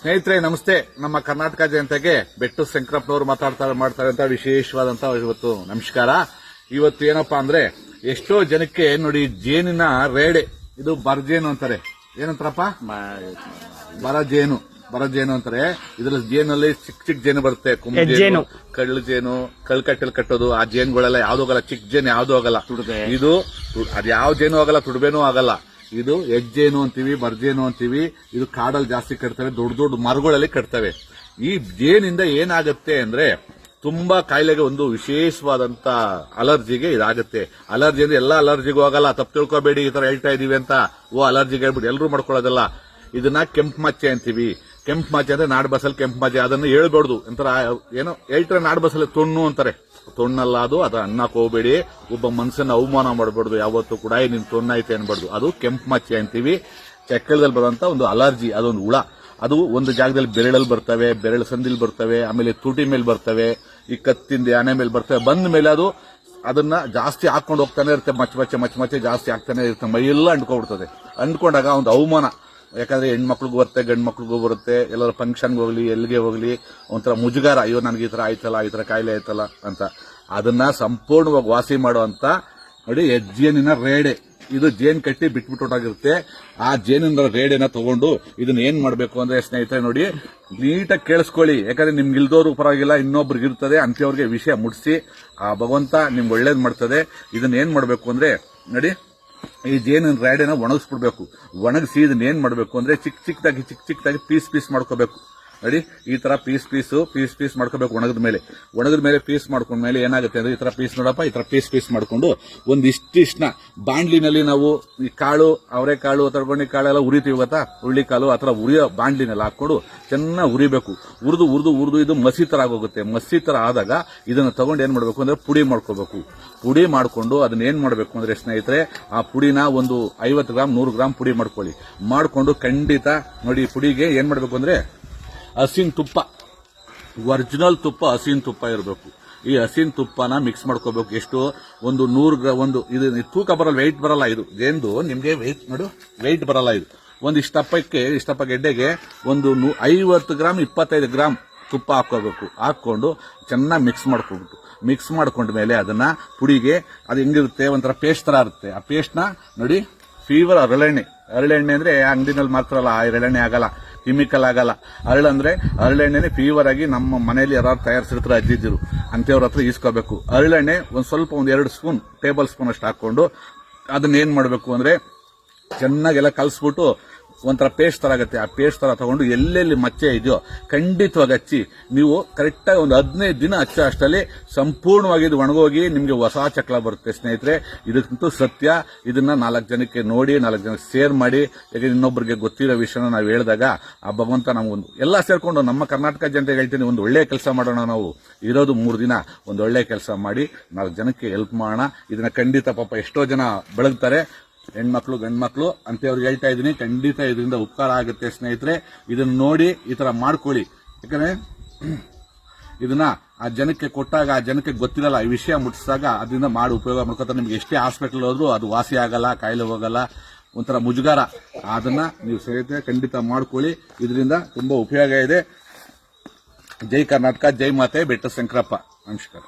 ಸ್ನೇಹಿತರೆ ನಮಸ್ತೆ. ನಮ್ಮ ಕರ್ನಾಟಕ ಜನತೆಗೆ ಬೆಟ್ಟು ಶಂಕರಪ್ಪನವರು ಮಾಡ್ತಾರೆ ಅಂತ ವಿಶೇಷವಾದಂತ ಇವತ್ತು ನಮಸ್ಕಾರ. ಇವತ್ತು ಏನಪ್ಪಾ ಅಂದ್ರೆ ಎಷ್ಟೋ ಜನಕ್ಕೆ ನೋಡಿ ಜೇನಿನ ರೇಡೆ, ಇದು ಬರಜೇನು ಅಂತಾರೆ. ಏನಂತಾರಪ್ಪ? ಬರಜೇನು ಅಂತಾರೆ. ಇದ್ರಲ್ಲಿ ಜೇನಲ್ಲಿ ಚಿಕ್ಕ ಜೇನು ಬರುತ್ತೆ, ಕುಂಬಳೇನು, ಕಳ್ಳು ಜೇನು, ಕಳ್ಕಟ್ಟಲ್ಲಿ ಕಟ್ಟೋದು. ಆ ಜೇನುಗಳೆಲ್ಲ ಯಾವ್ದು ಹೋಗಲ್ಲ, ಚಿಕ್ಕ ಜೇನು ಯಾವ್ದು ಹೋಗಲ್ಲ. ಇದು ಅದ್ ಯಾವ ಜೇನು ಆಗಲ್ಲ, ತುಡುಬೇನೂ ಆಗಲ್ಲ. ಇದು ಹೆಜ್ಜೇನು ಅಂತೀವಿ, ಬರ್ಜೇನು ಅಂತೀವಿ. ಇದು ಕಾಡಲ್ಲಿ ಜಾಸ್ತಿ ಕಟ್ತವೆ, ದೊಡ್ಡ ದೊಡ್ಡ ಮರಗಳಲ್ಲಿ ಕಟ್ತವೆ. ಈ ಜೇನಿಂದ ಏನಾಗುತ್ತೆ ಅಂದ್ರೆ ತುಂಬಾ ಕಾಯಿಲೆಗೆ ಒಂದು ವಿಶೇಷವಾದಂತ ಅಲರ್ಜಿಗೆ ಇದಾಗುತ್ತೆ. ಅಲರ್ಜಿ ಅಂದ್ರೆ ಎಲ್ಲಾ ಅಲರ್ಜಿಗೂ ಆಗಲ್ಲ, ತಪ್ಪು ತಿಳ್ಕೊಬೇಡಿ. ಈ ತರ ಹೇಳ್ತಾ ಇದೀವಿ ಅಂತ ಅಲರ್ಜಿಗೆ ಹೇಳ್ಬಿಟ್ಟು ಎಲ್ಲರೂ ಮಾಡ್ಕೊಳ್ಳೋದಲ್ಲ. ಇದನ್ನ ಕೆಂಪು ಮಚ್ಚೆ ಅಂತೀವಿ. ಕೆಂಪು ಮಚ್ಚೆ ಅಂದ್ರೆ ನಾಡ್ ಬಸಲ್ ಕೆಂಪು ಮಚ್ಚೆ. ಅದನ್ನ ಹೇಳ್ಬಾರ್ದು, ಒಂಥರ ಏನೋ ಹೇಳ್ತಾರೆ ನಾಡ್ ಬಸಲ್ ತೊಣ್ಣು ಅಂತಾರೆ. ತೊಣ್ಣಲ್ಲ ಅದು, ಅದ ಅನ್ನಕ್ ಹೋಗ್ಬೇಡಿ. ಒಬ್ಬ ಮನುಷ್ಯನ ಅವಮಾನ ಮಾಡಬಾರ್ದು ಯಾವತ್ತೂ ಕೂಡ. ನಿಮ್ ತೊಣ್ಣೈತೆ ಅನ್ಬಾರ್ದು. ಅದು ಕೆಂಪು ಮಚ್ಚೆ ಅಂತೀವಿ. ಚಕ್ಕಳದಲ್ಲಿ ಬರುವಂತ ಒಂದು ಅಲರ್ಜಿ, ಅದೊಂದು ಹುಳ. ಅದು ಒಂದು ಜಾಗದಲ್ಲಿ ಬೆರಳಲ್ಲಿ ಬರ್ತವೆ, ಬೆರಳು ಸಂದಿಲ್ ಬರ್ತವೆ, ಆಮೇಲೆ ತುಟಿ ಮೇಲೆ ಬರ್ತವೆ, ಈ ಕತ್ತಿಂದ ಆನೆ ಮೇಲೆ ಬರ್ತವೆ. ಬಂದ ಮೇಲೆ ಅದು ಅದನ್ನ ಜಾಸ್ತಿ ಹಾಕೊಂಡು ಹೋಗ್ತಾನೆ ಇರುತ್ತೆ. ಮಚ್ಚ ಜಾಸ್ತಿ ಆಗ್ತಾನೆ ಇರುತ್ತೆ, ಮೈಯೆಲ್ಲ ಅಂಟ್ಕೊಂಡ್ಬಿಡ್ತದೆ. ಅಂಟ್ಕೊಂಡಾಗ ಒಂದು ಅವಮಾನ. ಯಾಕಂದ್ರೆ ಹೆಣ್ಮಕ್ಳಿಗೂ ಬರುತ್ತೆ, ಗಂಡು ಮಕ್ಳಿಗೂ ಬರುತ್ತೆ. ಎಲ್ಲರ ಫಂಕ್ಷನ್ಗೆ ಹೋಗ್ಲಿ, ಎಲ್ಲಿಗೆ ಹೋಗ್ಲಿ, ಒಂಥರ ಮುಜುಗಾರ. ಅಯ್ಯೋ ನನಗೆ ಈ ತರ ಆಯ್ತಲ್ಲ, ಈ ತರ ಕಾಯಿಲೆ ಆಯ್ತಲ್ಲ ಅಂತ. ಅದನ್ನ ಸಂಪೂರ್ಣವಾಗಿ ವಾಸಿ ಮಾಡುವಂತ ನೋಡಿ ಜೇನಿನ ರೇಡೆ. ಇದು ಜೇನ್ ಕಟ್ಟಿ ಬಿಟ್ಬಿಟ್ಟೋಗಿರುತ್ತೆ. ಆ ಜೇನಿನ ರೇಡೆನ ತಗೊಂಡು ಇದನ್ನ ಏನ್ ಮಾಡ್ಬೇಕು ಅಂದ್ರೆ ಸ್ನೇಹಿತರೆ ನೋಡಿ, ನೀಟಾಗಿ ಕೇಳಿಸ್ಕೊಳ್ಳಿ. ಯಾಕಂದ್ರೆ ನಿಮ್ಗೆ ಇಲ್ದೋರು ಪರವಾಗಿಲ್ಲ, ಇನ್ನೊಬ್ರಿಗೆ ಇರ್ತದೆ. ಅಂತವ್ರಿಗೆ ವಿಷಯ ಮುಟ್ಸಿ ಆ ಭಗವಂತ ನಿಮ್ಗೆ ಒಳ್ಳೇದ್ ಮಾಡ್ತದೆ. ಇದನ್ನ ಏನ್ ಮಾಡ್ಬೇಕು ಅಂದ್ರೆ ನೋಡಿ, ಈ ಜೇನಿನ ರೇಡೆನ ಒಣಗಿಸ್ಬಿಡ್ಬೇಕು. ಒಣಗಿಸಿ ಇದನ್ನ ಏನ್ ಮಾಡ್ಬೇಕು ಅಂದ್ರೆ ಚಿಕ್ಕ ಚಿಕ್ಕದಾಗಿ ಪೀಸ್ ಮಾಡ್ಕೋಬೇಕು. ನೋಡಿ, ಈ ತರ ಪೀಸ್ ಮಾಡ್ಕೋಬೇಕು. ಒಣಗಿದ ಮೇಲೆ ಪೀಸ್ ಮಾಡ್ಕೊಂಡ್ಮೇಲೆ ಏನಾಗುತ್ತೆ ಅಂದ್ರೆ ಈ ತರ ಪೀಸ್ ನೋಡಪ್ಪ, ಈ ತರ ಪೀಸ್ ಮಾಡ್ಕೊಂಡು ಒಂದಿಷ್ಟಿಷ್ಟನ್ನ ಬಾಂಡ್ಲಿನಲ್ಲಿ ನಾವು ಈ ಕಾಳು, ಅವರೆಕಾಳು, ತರಗೊಂಡಿ ಕಾಳೆಲ್ಲ ಉರಿತೀವಿ ಗೊತ್ತಾ, ಹುಳ್ಳಿ ಕಾಳು, ಆ ತರ ಉರಿಯೋ ಬಾಂಡ್ಲಿನಲ್ಲಿ ಹಾಕೊಂಡು ಚೆನ್ನಾಗಿ ಉರಿಬೇಕು. ಉರಿದು ಇದು ಮಸಿ ತರ ಆಗೋಗುತ್ತೆ. ಮಸಿ ತರ ಆದಾಗ ಇದನ್ನ ತಗೊಂಡು ಏನ್ ಮಾಡ್ಬೇಕು ಅಂದ್ರೆ ಪುಡಿ ಮಾಡ್ಕೋಬೇಕು. ಪುಡಿ ಮಾಡ್ಕೊಂಡು ಅದನ್ನ ಏನ್ ಮಾಡ್ಬೇಕು ಅಂದ್ರೆ ಸ್ನೇಹಿತರೆ, ಆ ಪುಡಿನ ಒಂದು 50 ಗ್ರಾಮ್ 100 ಗ್ರಾಮ್ ಪುಡಿ ಮಾಡ್ಕೊಂಡು ಖಂಡಿತ ನೋಡಿ, ಪುಡಿಗೆ ಏನ್ ಮಾಡ್ಬೇಕು ಅಂದ್ರೆ ಹಸಿನ ತುಪ್ಪ, ಒರಿಜಿನಲ್ ತುಪ್ಪ, ಹಸಿನ ತುಪ್ಪ ಇರಬೇಕು. ಈ ಹಸಿನ ತುಪ್ಪನ ಮಿಕ್ಸ್ ಮಾಡ್ಕೋಬೇಕು. ಎಷ್ಟು? ಒಂದು 100 ಗ್ರಾಮ್. ಇದು ತೂಕ ಬರಲ್ಲ, ವೆಯ್ಟ್ ಬರಲ್ಲ. ಇದು ಜೇನ್ದು ನಿಮ್ಗೆ ವೆಯ್ಟ್ ಬರಲ್ಲ. ಇದು ಒಂದು ಇಷ್ಟಪ್ಪ ಗೆಡ್ಡೆಗೆ ಒಂದು 50 ಗ್ರಾಮ್ 25 ಗ್ರಾಮ್ ತುಪ್ಪ ಹಾಕೋಬೇಕು. ಹಾಕೊಂಡು ಚೆನ್ನಾಗಿ ಮಿಕ್ಸ್ ಮಾಡ್ಕೊಂಡ್ಮೇಲೆ ಅದನ್ನ ಪುಡಿಗೆ ಅದು ಹೆಂಗಿರುತ್ತೆ, ಒಂಥರ ಪೇಸ್ಟ್ ತರ ಇರುತ್ತೆ. ಆ ಪೇಸ್ಟ್ ನ ನೋಡಿ, ಫೀವರ್ ಹರಳೆಣ್ಣೆ ಅಂದ್ರೆ ಅಂಗಡಿನಲ್ಲಿ ಮಾತ್ರ ಅಲ್ಲ, ಆ ಹರಳೆಣ್ಣೆ ಆಗಲ್ಲ, ಕೆಮಿಕಲ್ ಆಗಲ್ಲ. ಹರಳೆಣ್ಣೆನೆ ಫೀವರ್ ಆಗಿ ನಮ್ಮ ಮನೆಯಲ್ಲಿ ಯಾರು ತಯಾರಿಸಿರ್ತಾರೆ ಅಜ್ಜಿದ್ರು, ಅಂತವ್ರ ಹತ್ರ ಈಸ್ಕೋಬೇಕು. ಹರಳೆಣ್ಣೆ ಒಂದ್ ಸ್ವಲ್ಪ 2 ಟೇಬಲ್ ಸ್ಪೂನ್ ಅಷ್ಟು ಹಾಕೊಂಡು ಅದನ್ನ ಏನ್ ಮಾಡ್ಬೇಕು ಅಂದ್ರೆ ಚೆನ್ನಾಗೆಲ್ಲ ಕಲಸ್ಬಿಟ್ಟು ಒಂಥರ ಪೇಸ್ಟ್ ತರ ಆಗುತ್ತೆ. ಆ ಪೇಸ್ಟ್ ತರ ತಗೊಂಡು ಎಲ್ಲೆಲ್ಲಿ ಮಚ್ಚೆ ಇದೆಯೋ ಖಂಡಿತವಾಗಿ ಹಚ್ಚಿ. ನೀವು ಕರೆಕ್ಟಾಗಿ ಒಂದು 15 ದಿನ ಹಚ್ಚೋ ಅಷ್ಟರಲ್ಲಿ ಸಂಪೂರ್ಣವಾಗಿ ಇದು ಒಣಗೋಗಿ ನಿಮ್ಗೆ ಹೊಸ ಚಕ್ಲ ಬರುತ್ತೆ. ಸ್ನೇಹಿತರೆ, ಇದಕ್ಕಂತೂ ಸತ್ಯ. ಇದನ್ನ 4 ಜನಕ್ಕೆ ನೋಡಿ, 4 ಜನಕ್ಕೆ ಶೇರ್ ಮಾಡಿ. ಯಾಕಂದ್ರೆ ಇನ್ನೊಬ್ಬರಿಗೆ ಗೊತ್ತಿರೋ ವಿಷಯನ ನಾವು ಹೇಳಿದಾಗ ಆ ಭಗವಂತ ನಮಗೊಂದು ಎಲ್ಲ ಸೇರ್ಕೊಂಡು ನಮ್ಮ ಕರ್ನಾಟಕ ಜನತೆಗೆ ಹೇಳ್ತೀನಿ, ಒಂದು ಒಳ್ಳೆ ಕೆಲಸ ಮಾಡೋಣ. ನಾವು ಇರೋದು 3 ದಿನ, ಒಂದು ಒಳ್ಳೆ ಕೆಲಸ ಮಾಡಿ 4 ಜನಕ್ಕೆ ಹೆಲ್ಪ್ ಮಾಡೋಣ. ಇದನ್ನ ಖಂಡಿತ ಪಾಪ ಎಷ್ಟೋ ಜನ ಬೆಳಗ್ತಾರೆ, ಹೆಣ್ಮಕ್ಳು ಗಂಡ್ಮಕ್ಳು ಅಂತ ಅವ್ರಿಗೆ ಹೇಳ್ತಾ ಇದೀನಿ. ಖಂಡಿತ ಇದರಿಂದ ಉಪಕಾರ ಆಗುತ್ತೆ ಸ್ನೇಹಿತರೆ. ಇದನ್ನ ನೋಡಿ ಈ ತರ ಮಾಡ್ಕೊಳ್ಳಿ. ಯಾಕಂದ್ರೆ ಇದನ್ನ ಆ ಜನಕ್ಕೆ ಕೊಟ್ಟಾಗ ಆ ಜನಕ್ಕೆ ಗೊತ್ತಿರಲ್ಲ, ಈ ವಿಷಯ ಮುಟ್ಟಿಸಿದಾಗ ಅದರಿಂದ ಮಾಡಿ ಉಪಯೋಗ ಮಾಡ್ಕೊತಾರೆ. ನಿಮ್ಗೆ ಎಷ್ಟೇ ಹಾಸ್ಪಿಟಲ್ ಹೋದ್ರೂ ಅದು ವಾಸಿ ಆಗಲ್ಲ, ಕಾಯಿಲೆ ಹೋಗಲ್ಲ, ಒಂಥರ ಮುಜುಗಾರ. ಅದನ್ನ ನೀವು ಸ್ನೇಹಿತರೆ ಖಂಡಿತ ಮಾಡ್ಕೊಳ್ಳಿ. ಇದರಿಂದ ತುಂಬಾ ಉಪಯೋಗ ಇದೆ. ಜೈ ಕರ್ನಾಟಕ, ಜೈ ಮಾತೆ ಬೆಟ್ಟ ಶಂಕರಪ್ಪ. ನಮಸ್ಕಾರ.